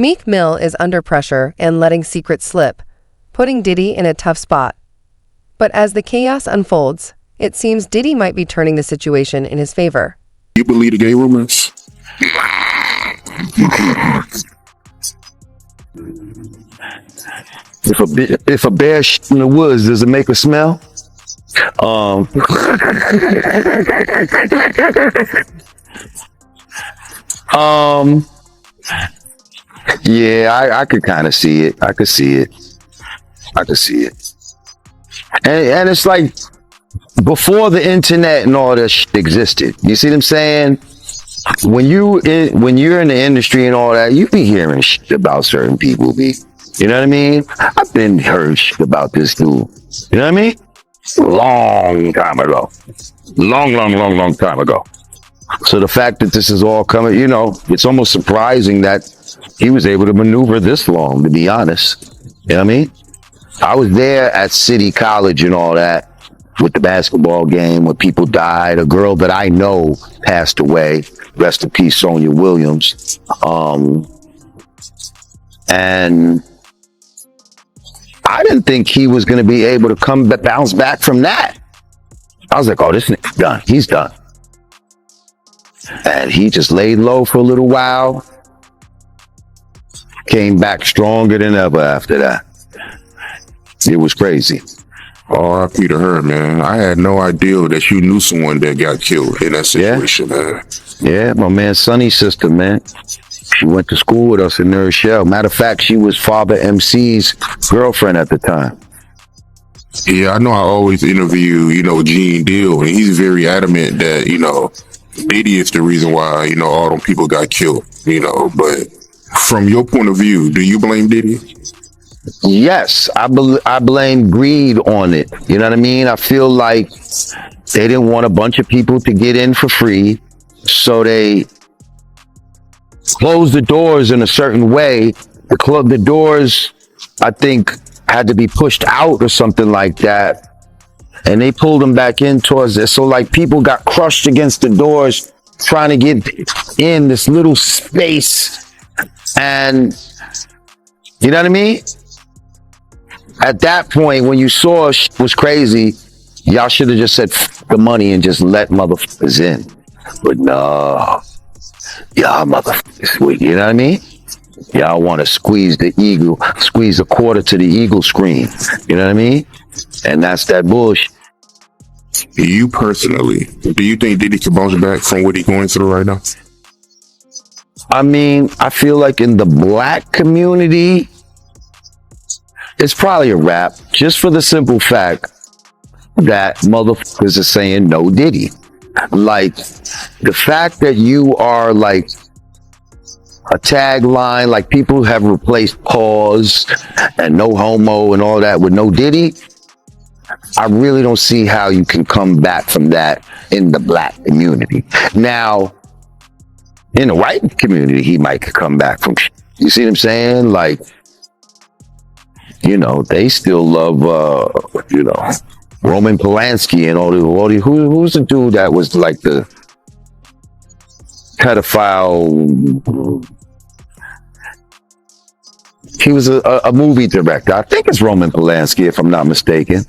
Meek Mill is under pressure and letting secrets slip, putting Diddy in a tough spot. But as the chaos unfolds, it seems Diddy might be turning the situation in his favor. You believe the gay rumors? If a bear in the woods, does it make a smell? Yeah, I could kind of see it. I could see it. And it's like before the internet and all that shit existed. You see what I'm saying? When you're in the industry and all that, you be hearing shit about certain people. You know what I mean? I've been heard shit about this dude. You know what I mean? Long time ago. Long time ago. So the fact that this is all coming, you know, it's almost surprising that he was able to maneuver this long, to be honest. You know what I mean? I was there at City College and all that with the basketball game when people died. A girl that I know passed away. Rest in peace, Sonia Williams. And I didn't think he was going to be able to bounce back from that. I was like, oh, this nigga's done. He's done. And he just laid low for a little while. Came back stronger than ever after that. It was crazy. R.I.P. to her, man. I had no idea that you knew someone that got killed in that situation, man. Yeah, my man Sonny's sister, man. She went to school with us in Nerd Shell. Matter of fact, she was Father MC's girlfriend at the time. Yeah, I know I always interview, you know, Gene Deal, and he's very adamant that, you know, Diddy is the reason why, you know, all them people got killed, you know. But from your point of view, do you blame Diddy? Yes, I blame greed on it. You know what I mean? I feel like they didn't want a bunch of people to get in for free, so they closed the doors in a certain way. The doors, I think, had to be pushed out or something like that. And they pulled them back in towards it. So like people got crushed against the doors trying to get in this little space. And you know what I mean? At that point, when you saw shit was crazy, y'all should have just said F the money and just let motherfuckers in. But no, y'all motherfuckers, you know what I mean? Y'all want to squeeze a quarter to the eagle screen. You know what I mean? And that's that bullshit. You personally, do you think Diddy can bounce back from what he's going through right now? I mean, I feel like in the black community, it's probably a wrap, just for the simple fact that motherfuckers are saying no Diddy. Like, the fact that you are like a tagline, like people have replaced pause and no homo and all that with no Diddy. I really don't see how you can come back from that in the black community. Now, in the white community, he might come back from. You see what I'm saying? Like, you know, they still love, you know, Roman Polanski and all the who's the dude that was like the pedophile? He was a movie director. I think it's Roman Polanski, if I'm not mistaken.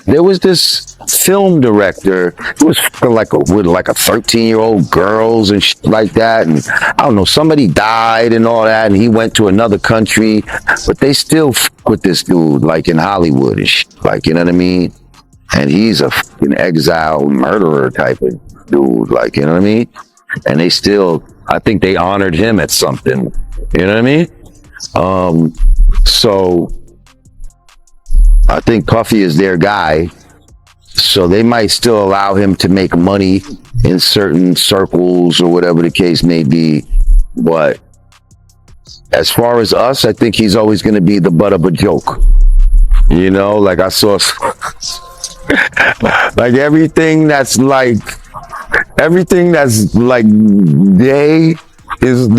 There was this film director who was with like a 13-year-old girls and shit like that, and I don't know, somebody died and all that, and he went to another country, but they still with this dude like in Hollywood and shit, like, you know what I mean? And he's a fucking exile murderer type of dude, like, you know what I mean? And they still, I think they honored him at something, you know what I mean? So I think Puffy is their guy, so they might still allow him to make money in certain circles or whatever the case may be. But as far as us, I think he's always going to be the butt of a joke. You know, like I saw, like everything that's like they're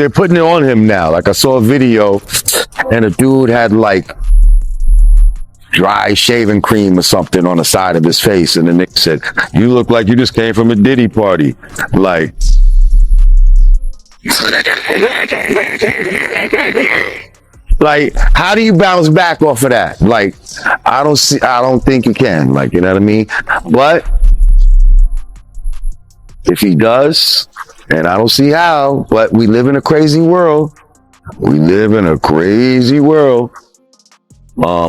putting it on him now. Like I saw a video and a dude had like dry shaving cream or something on the side of his face, and the nigga said, "You look like you just came from a Diddy party." Like, Like, how do you bounce back off of that? Like, I don't think you can. Like, you know what I mean? But if he does, and I don't see how, but we live in a crazy world. We live in a crazy world.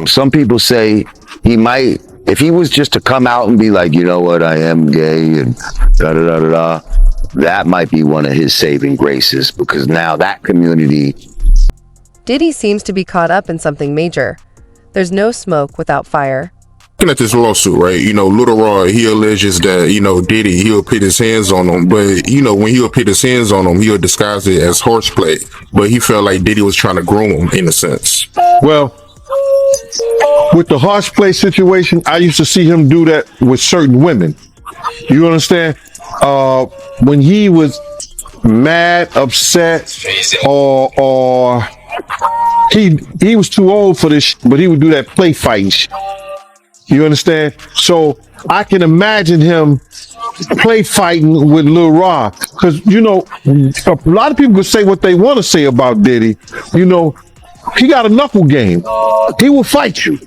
Some people say he might, if he was just to come out and be like, you know what, I am gay and da da da da da, that might be one of his saving graces, because now that community. Diddy seems to be caught up in something major. There's no smoke without fire. Looking at this lawsuit, right? Little Rod, he alleges that, Diddy, he'll put his hands on him, but, when he'll put his hands on him, he'll disguise it as horseplay. But he felt like Diddy was trying to groom him, in a sense. Well, with the horseplay situation, I used to see him do that with certain women. You understand? When he was mad, upset, or he was too old for this, but he would do that play fighting shit. You understand? So I can imagine him play fighting with Lil Rod, because a lot of people could say what they want to say about Diddy. He got a knuckle game. He will fight you.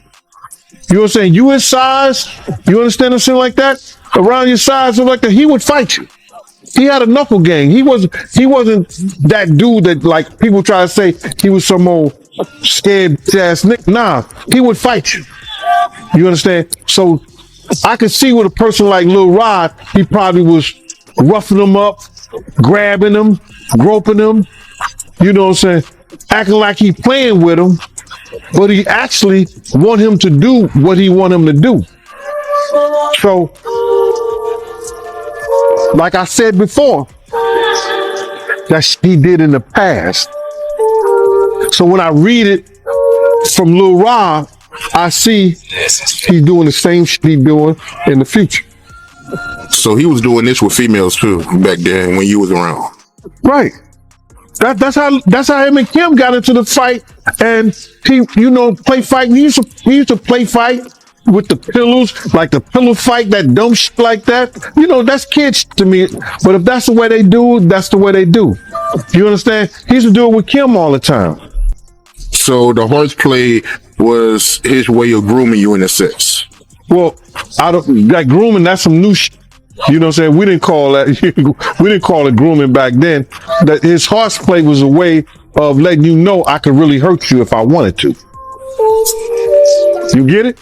You know what I'm saying? You his size, you understand what I'm saying, like that? Around your size, like that, he would fight you. He had a knuckle game. He wasn't that dude that, like, people try to say he was some old scared ass nigga. Nah, he would fight you. You understand? So I could see with a person like Lil Rod, he probably was roughing him up, grabbing him, groping him, you know what I'm saying? Acting like he playing with him, but he actually want him to do what he want him to do. So, like I said before, that he did in the past. So when I read it from Lil Rod, I see he's doing the same shit he's doing in the future. So he was doing this with females too back then when you was around. Right. That's how him and Kim got into the fight, and he, play fight. He used to play fight with the pillows, like the pillow fight, that dumb shit like that. That's kids to me. But if that's the way they do, that's the way they do. You understand? He used to do it with Kim all the time. So the horseplay was his way of grooming you in a sense. Well, that grooming, that's some new shit. You know what I'm saying? We didn't call it grooming back then. That his horseplay was a way of letting you know I could really hurt you if I wanted to. You get it?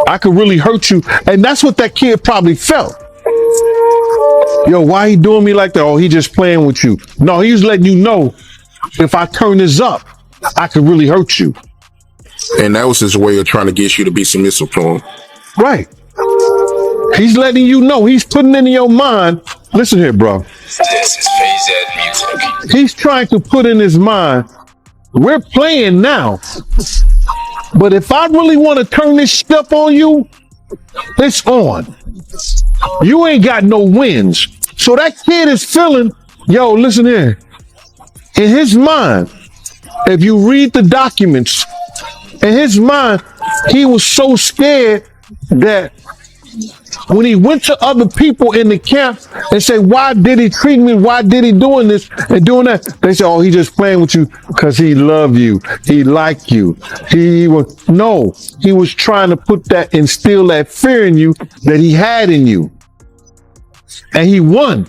I could really hurt you. And that's what that kid probably felt. Yo, why he doing me like that? Oh, he just playing with you. No, he was letting you know, if I turn this up, I could really hurt you. And that was his way of trying to get you to be submissive to him. Right. He's letting you know. He's putting in your mind. Listen here, bro. This is Phase Music. He's trying to put in his mind, we're playing now, but if I really want to turn this stuff on you, it's on. You ain't got no wins. So that kid is feeling, yo, listen here. In his mind, if you read the documents, in his mind, he was so scared that when he went to other people in the camp and said, why did he treat me? Why did he doing this and doing that? They said, oh, he just playing with you because he loved you. He liked you. He was trying to instill that fear in you that he had in you. And he won.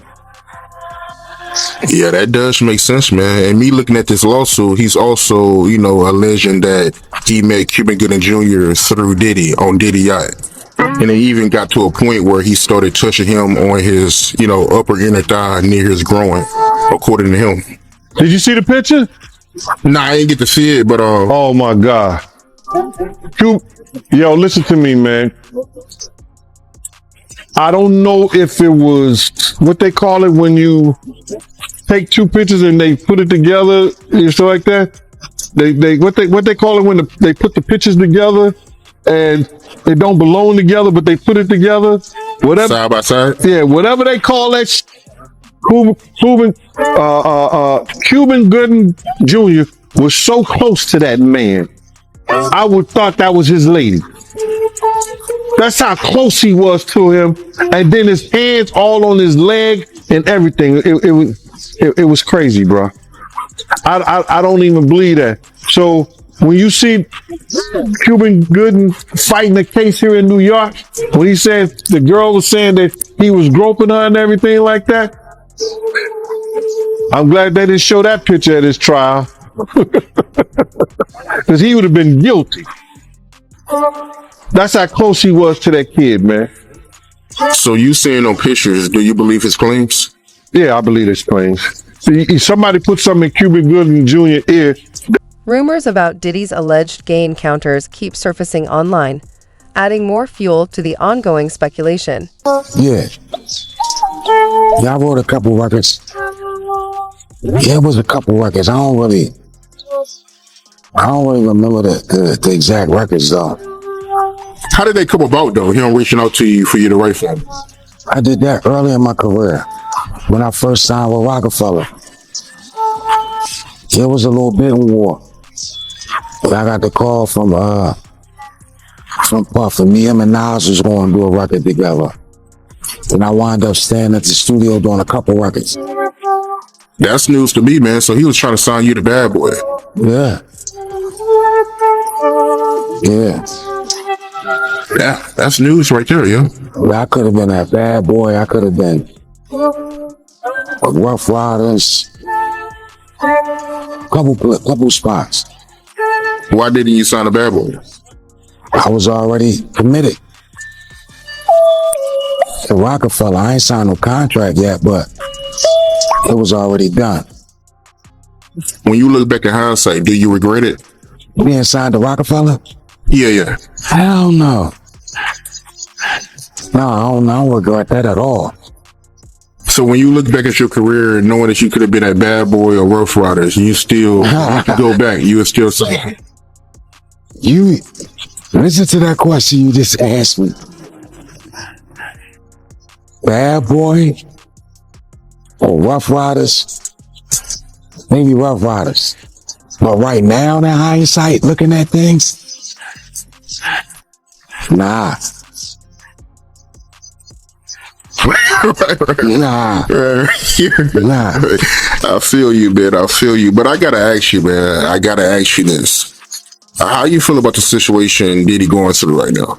Yeah, that does make sense, man. And me looking at this lawsuit, he's also, alleging that he met Cuban Gooding Jr. through Diddy on Diddy Yacht. And it even got to a point where he started touching him on his, upper inner thigh near his groin, according to him. Did you see the picture? Nah, I didn't get to see it, but oh my God. Yo, listen to me, man. I don't know if it was what they call it when you take two pictures and they put it together, stuff like that. What they call it when they put the pictures together and they don't belong together, but they put it together. Whatever, side by side. Yeah, whatever they call that. Cuban Gooding Jr. was so close to that man. I would thought that was his lady. That's how close he was to him. And then his hands all on his leg and everything. It was It was crazy, bro. I don't even believe that. So when you see Cuban Gooden fighting the case here in New York, when he said the girl was saying that he was groping her and everything like that, I'm glad they didn't show that picture at his trial. Because he would have been guilty. That's how close he was to that kid, man. So you seeing on pictures, do you believe his claims? Yeah, I believe his claims. See, somebody put something in Cuban Gooding Jr. ear. Rumors about Diddy's alleged gay encounters keep surfacing online, adding more fuel to the ongoing speculation. Yeah. Yeah, I wrote a couple records. Yeah, it was a couple records. I don't really remember the exact records though. How did they come about though? Him reaching out to you for you to write for him? I did that early in my career when I first signed with Rockefeller. There was a little bidding war. I got the call from Puff, and me, him, and Nas was going to do a record together. And I wound up staying at the studio doing a couple records. That's news to me, man. So he was trying to sign you to Bad Boy. Yeah. Yeah. Yeah, that's news right there, yo. I could have been that Bad Boy. I could have been Rough Riders. Couple spots. Why didn't you sign a Bad Boy? I was already committed to Rockefeller. I ain't signed no contract yet, but it was already done. When you look back in hindsight, do you regret it? Being signed to Rockefeller? Yeah. Hell no. No, I don't regret that at all. So when you look back at your career, knowing that you could have been at Bad Boy or Rough Riders, you could go back, you would still say. You listen to that question you just asked me. Bad Boy or Rough Riders? Maybe Rough Riders. But right now, in hindsight, looking at things, nah. Nah. Nah. I feel you, man. I feel you. But I gotta ask you, man. I gotta ask you this. How you feel about the situation Diddy going through right now?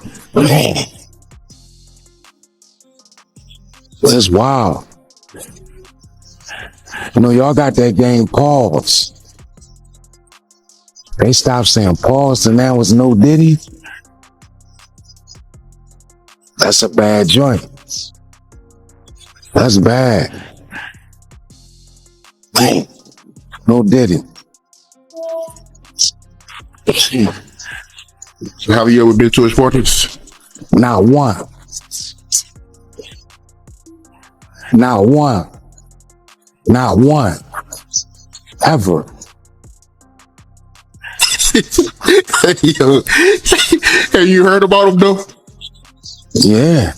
It's wild. You know, y'all got that game pause. They stopped saying pause and now it's no Diddy. That's a bad joint. That's bad. Man, no Diddy. Have you ever been to his parties? Not one. Not one. Not one. Ever. Yo, have you heard about him though? Yeah.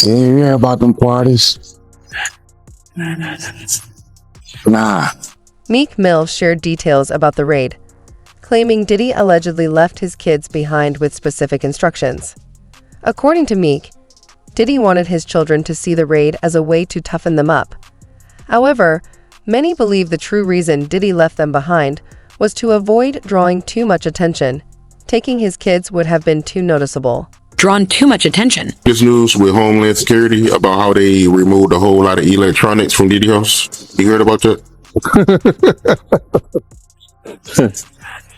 You hear about them parties? Nah. Meek Mill shared details about the raid, claiming Diddy allegedly left his kids behind with specific instructions. According to Meek, Diddy wanted his children to see the raid as a way to toughen them up. However, many believe the true reason Diddy left them behind was to avoid drawing too much attention. Taking his kids would have been too noticeable. Drawn too much attention. This news with Homeland Security about how they removed a whole lot of electronics from Diddy house. You heard about that?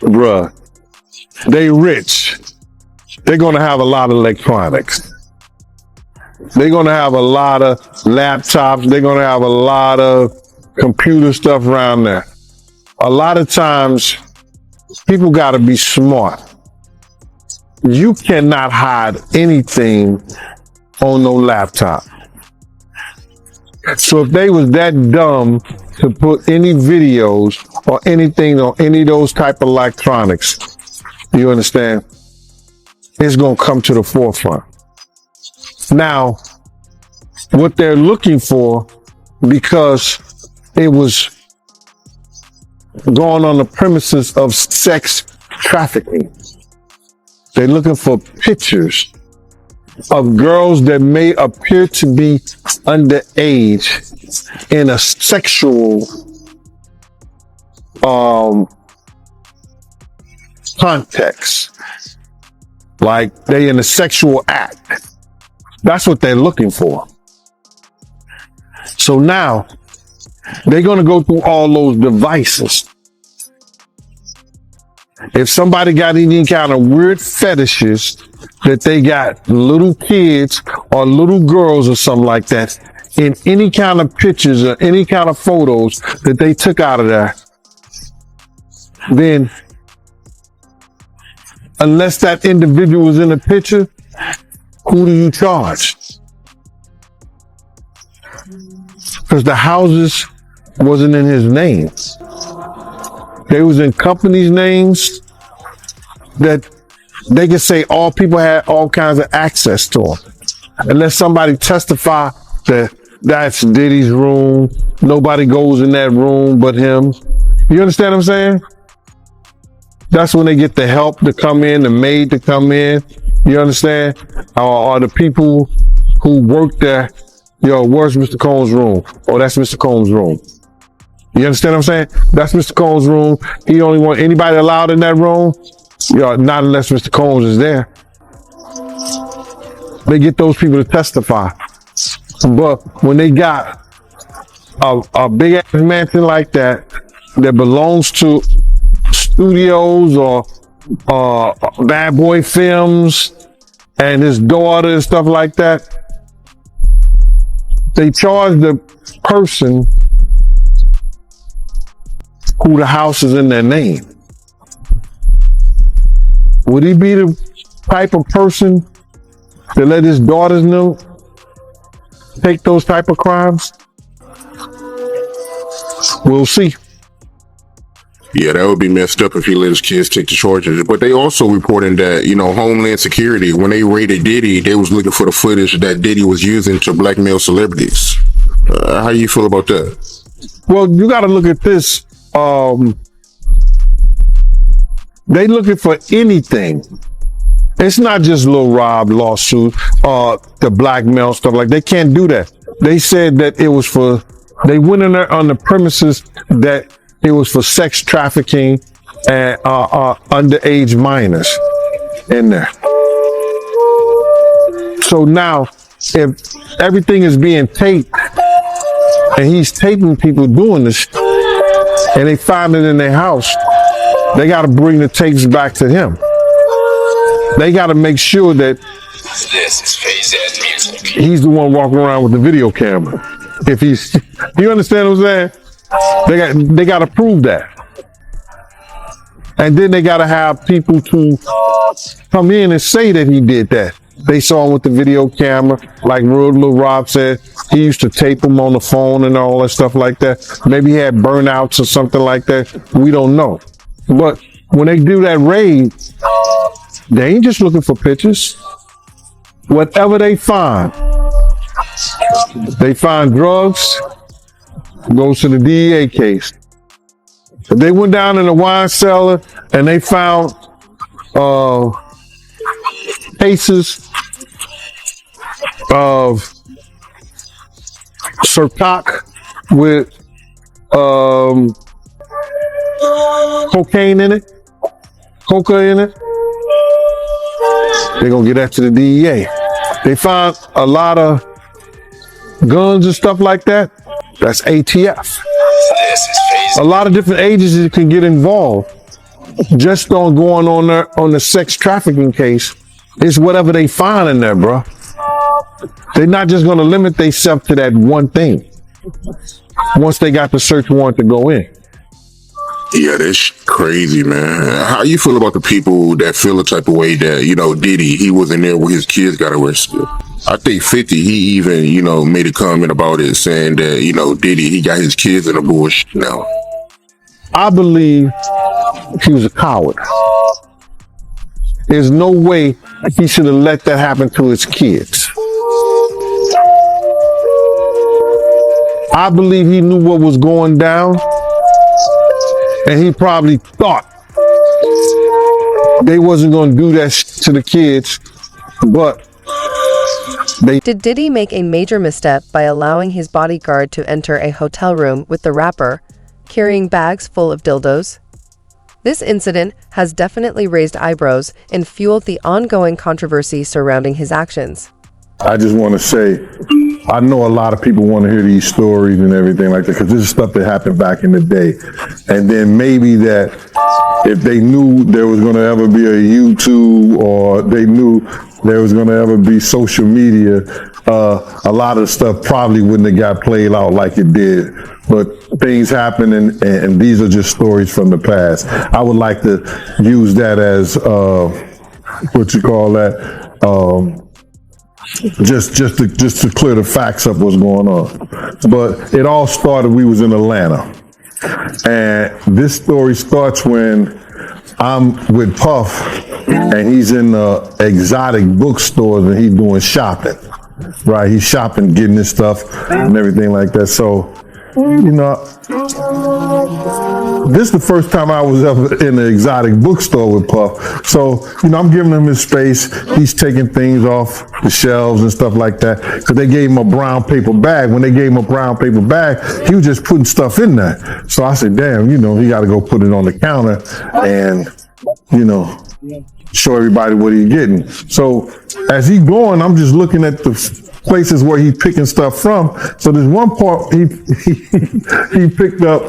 Bruh, they rich. They're gonna have a lot of electronics. They're gonna have a lot of laptops. They're gonna have a lot of computer stuff around there. A lot of times, people gotta be smart. You cannot hide anything on no laptop. So if they was that dumb to put any videos or anything on any of those type of electronics, you understand? It's going to come to the forefront. Now, what they're looking for, because it was going on the premises of sex trafficking, they're looking for pictures of girls that may appear to be underage in a sexual context. Like they in a sexual act. That's what they're looking for. So now they're going to go through all those devices. If somebody got any kind of weird fetishes that they got little kids or little girls or something like that in any kind of pictures or any kind of photos that they took out of there, then unless that individual was in the picture, who do you charge? Because the houses wasn't in his name. They was in companies' names that they could say all people had all kinds of access to them. Unless somebody testify that that's Diddy's room, nobody goes in that room but him. You understand what I'm saying? That's when they get the help to come in, the maid to come in. You understand? Or the people who work there, yo, where's Mr. Combs' room? Oh, that's Mr. Combs' room. You understand what I'm saying? That's Mr. Combs' room. He only want anybody allowed in that room. Yo, not unless Mr. Combs is there. They get those people to testify. But when they got a big ass mansion like that belongs to studios or Bad Boy Films and his daughter and stuff like that, they charge the person who the house is in their name. Would he be the type of person to let his daughters know take those type of crimes? We'll see. Yeah, that would be messed up if he let his kids take the charges. But they also reporting that, Homeland Security, when they raided Diddy, they was looking for the footage that Diddy was using to blackmail celebrities. How do you feel about that? Well, you got to look at this. They looking for anything. It's not just Lil Rob lawsuit, the blackmail stuff. Like, they can't do that. They said that it was they went in there on the premises that it was for sex trafficking and underage minors in there. So now, if everything is being taped and he's taping people doing this and they find it in their house, they got to bring the tapes back to him. They got to make sure that This is Phase Music. he's the one walking around with the video camera. If he's, you understand what I'm saying? They got to prove that. And then they got to have people to come in and say that he did that. They saw him with the video camera, like Lil Rob said. He used to tape him on the phone and all that stuff like that. Maybe he had burnouts or something like that. We don't know. But when they do that raid, they ain't just looking for pictures. Whatever they find drugs, goes to the DEA case. If they went down in the wine cellar and they found cases of Surtok with cocaine in it, coca in it, they're gonna get that to the DEA. They found a lot of guns and stuff like that. That's ATF. This is Phase. A lot of different agencies can get involved just on going on there on the sex trafficking case. It's whatever they find in there, bro. They're not just gonna limit themselves to that one thing once they got the search warrant to go in. Yeah, that's crazy, man. How you feel about the people that feel a type of way that, Diddy, he wasn't there when his kids got arrested? I think 50, he even, made a comment about it saying that, Diddy, he got his kids in a bush now. I believe he was a coward. There's no way he should have let that happen to his kids. I believe he knew what was going down, and he probably thought they wasn't going to do that to the kids, but Did Diddy make a major misstep by allowing his bodyguard to enter a hotel room with the rapper, carrying bags full of dildos? This incident has definitely raised eyebrows and fueled the ongoing controversy surrounding his actions. I just want to say, I know a lot of people want to hear these stories and everything like that, because this is stuff that happened back in the day. And then maybe that if they knew there was going to ever be a YouTube, or they knew there was going to ever be social media, a lot of stuff probably wouldn't have got played out like it did. But things happen, and these are just stories from the past. I would like to use that as, what you call that, just to clear the facts up what's going on. But it all started, we was in Atlanta. And this story starts when I'm with Puff, and he's in the exotic bookstores, and he's doing shopping. Right, he's shopping, getting his stuff and everything like that. So, you know, this is the first time I was ever in an exotic bookstore with Puff. So, you know, I'm giving him his space. He's taking things off the shelves and stuff like that, because they gave him a brown paper bag. When they gave him a brown paper bag, he was just putting stuff in there. So I said, damn, you know, he got to go put it on the counter and, you know, show everybody what he's getting. So as he's going, I'm just looking at the places where he's picking stuff from. So there's one part he picked up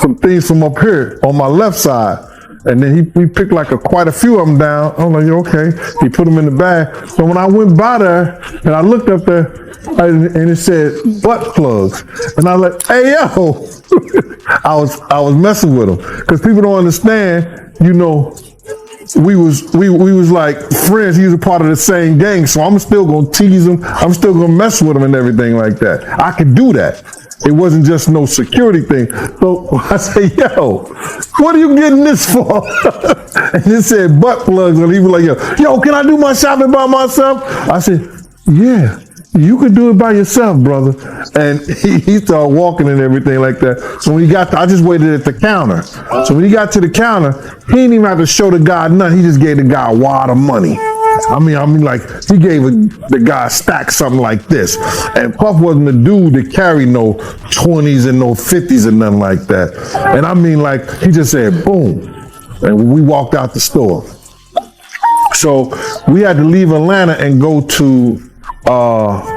some things from up here on my left side, and then he picked like quite a few of them down. I'm like, okay. He put them in the bag. So when I went by there and I looked up there, and it said butt plugs, and I was like, hey yo, I was messing with him, because people don't understand. You know, we was like friends. He was a part of the same gang, so I'm still gonna tease him. I'm still gonna mess with him and everything like that. I could do that. It wasn't just no security thing. So I say, yo, what are you getting this for? And it said butt plugs, and he was like, yo, can I do my shopping by myself? I said, yeah. You could do it by yourself, brother. And he started walking and everything like that. So when he got I just waited at the counter. So when he got to the counter, he didn't even have to show the guy nothing. He just gave the guy a wad of money. I mean, like, he gave the guy a stack, something like this. And Puff wasn't the dude to carry no 20s and no 50s and nothing like that. And I mean, like, he just said, boom. And we walked out the store. So we had to leave Atlanta and go to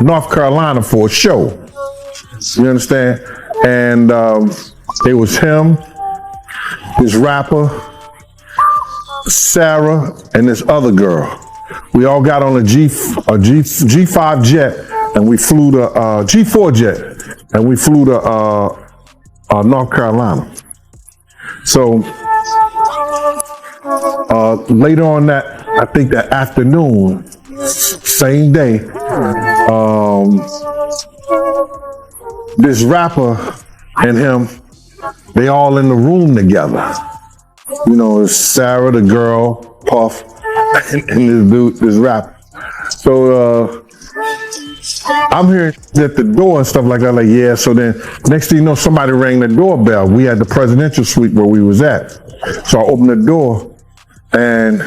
North Carolina for a show. You understand? And it was him, this rapper, Sarah, and this other girl. We all got on a G5 jet, and we flew to G4 jet, and we flew to North Carolina. So later on that, I think that afternoon, same day, this rapper and him, they all in the room together. You know, it's Sarah, the girl, Puff, and this dude, this rapper. So I'm hearing at the door and stuff like that, like, yeah. So then next thing you know, somebody rang the doorbell. We had the presidential suite where we was at. So I opened the door, and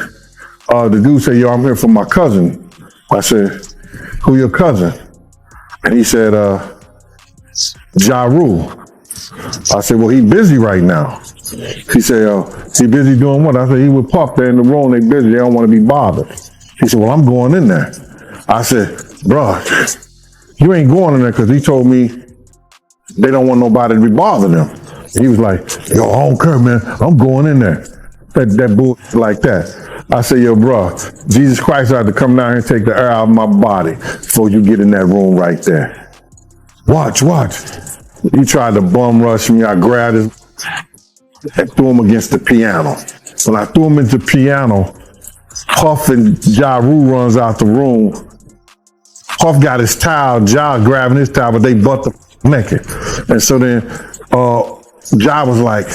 the dude said, yo, I'm here for my cousin. I said, who your cousin? And he said, Ja Rule. I said, well, he busy right now. He said, he busy doing what? I said, he with Puff, they're in the room, they busy, they don't want to be bothered. He said, well, I'm going in there. I said, bro, you ain't going in there, because he told me they don't want nobody to be bothering them. He was like, yo, I don't care, man, I'm going in there. That bullshit like that. I said, yo, bro, Jesus Christ had to come down here and take the air out of my body before you get in that room right there. Watch. He tried to bum rush me. I grabbed him and threw him against the piano. When I threw him into the piano, Puff and Ja Rule runs out the room. Puff got his towel, Ja grabbing his towel, but they butt the naked. And so then Ja was like,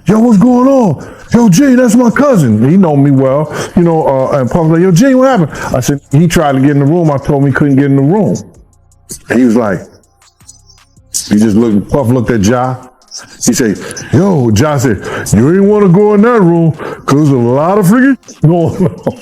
yo, what's going on? Yo, G, that's my cousin. He know me well, you know, and Puff was like, yo, G, what happened? I said, he tried to get in the room. I told him he couldn't get in the room. And he was like, he just looked, Puff looked at Ja. He said, yo, Ja said, you ain't want to go in that room because there's a lot of freaking going on.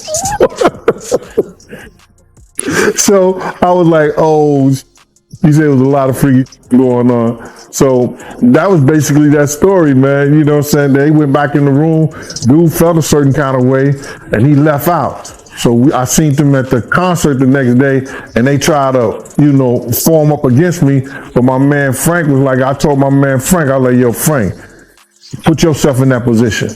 So I was like, oh, he said it was a lot of freaky going on. So that was basically that story, man. You know what I'm saying? They went back in the room. Dude felt a certain kind of way, and he left out. So I seen them at the concert the next day, and they tried to, form up against me. But my man Frank was like, I told my man Frank, I was like, yo, Frank, put yourself in that position.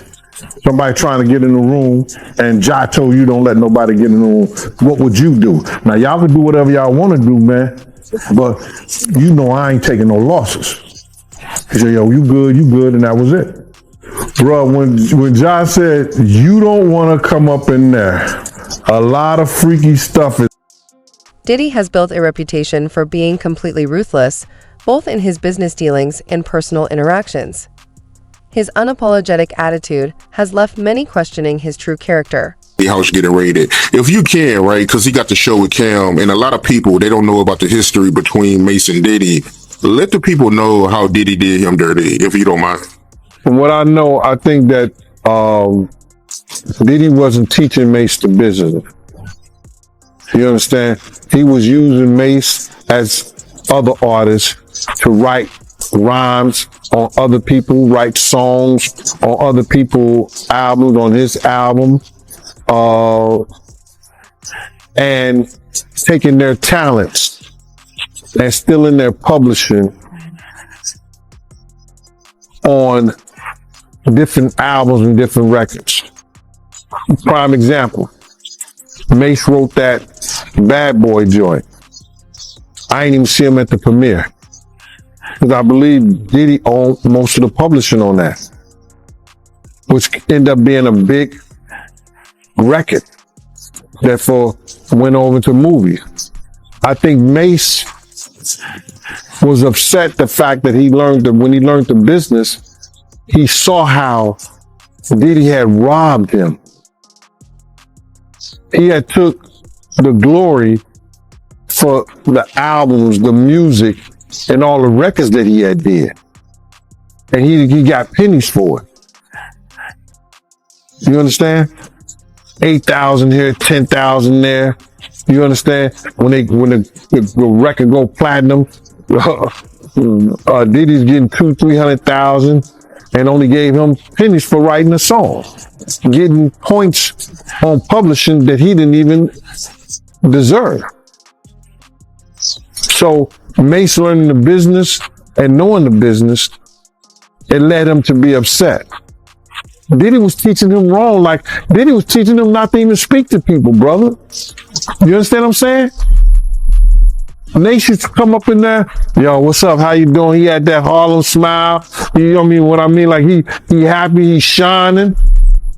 Somebody trying to get in the room, and Jai told you don't let nobody get in the room. What would you do? Now y'all can do whatever y'all want to do, man. But I ain't taking no losses. He said, yo, you good, and that was it. Bro, when Jai said, you don't want to come up in there, a lot of freaky stuff is. Diddy has built a reputation for being completely ruthless, both in his business dealings and personal interactions. His unapologetic attitude has left many questioning his true character. House getting raided. If you can, right? Because he got the show with Cam, and a lot of people, they don't know about the history between Mace and Diddy. Let the people know how Diddy did him dirty, if you don't mind. From what I know, I think that Diddy wasn't teaching Mace the business. You understand? He was using Mace as other artists to write rhymes on other people, write songs on other people's albums, on his album, and taking their talents and stealing their publishing on different albums and different records. Prime example, Mace wrote that Bad Boy joint. I ain't even see him at the premiere, because I believe Diddy owned most of the publishing on that, which ended up being a big record, therefore went over to movies. I think Mace was upset the fact that when he learned the business, he saw how Diddy had robbed him. He had took the glory for the albums, the music, and all the records that he had did. And he got pennies for it. You understand? 8,000 here, 10,000 there. You understand? When the record go platinum, Diddy's getting 200,000-300,000 and only gave him pennies for writing a song, getting points on publishing that he didn't even deserve. So Mace learning the business and knowing the business, it led him to be upset. Diddy was teaching him wrong. Like, Diddy was teaching him not to even speak to people, brother. You understand what I'm saying? Mace used to come up in there, yo, what's up? How you doing? He had that Harlem smile. You know what I mean? Like, he happy, he's shining.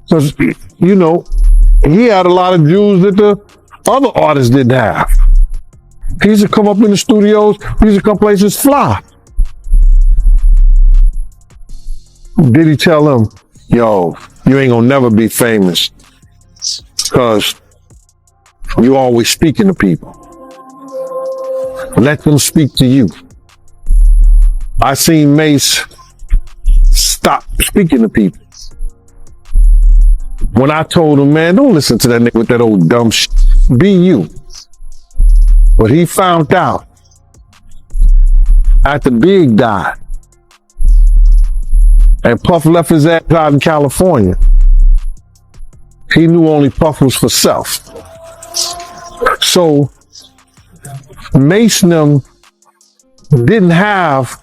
Because, he had a lot of jewels that the other artists didn't have. He used to come up in the studios. He used to come places fly. Diddy tell him, yo, you ain't gonna never be famous because you always speaking to people. Let them speak to you. I seen Mace stop speaking to people. When I told him, man, don't listen to that nigga with that old dumb shit. Be you. But he found out after Big died and Puff left his ass out in California, he knew only Puff was for self. So Mace and them didn't have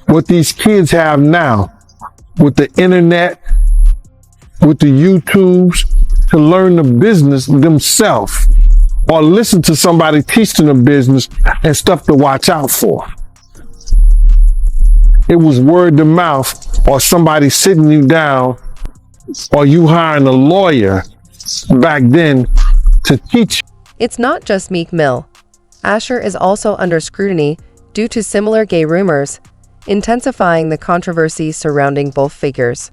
what these kids have now with the internet, with the YouTubes, to learn the business themselves or listen to somebody teaching them business and stuff to watch out for. It was word to mouth or somebody sitting you down or you hiring a lawyer back then to teach. It's not just Meek Mill. Asher is also under scrutiny due to similar gay rumors, intensifying the controversy surrounding both figures.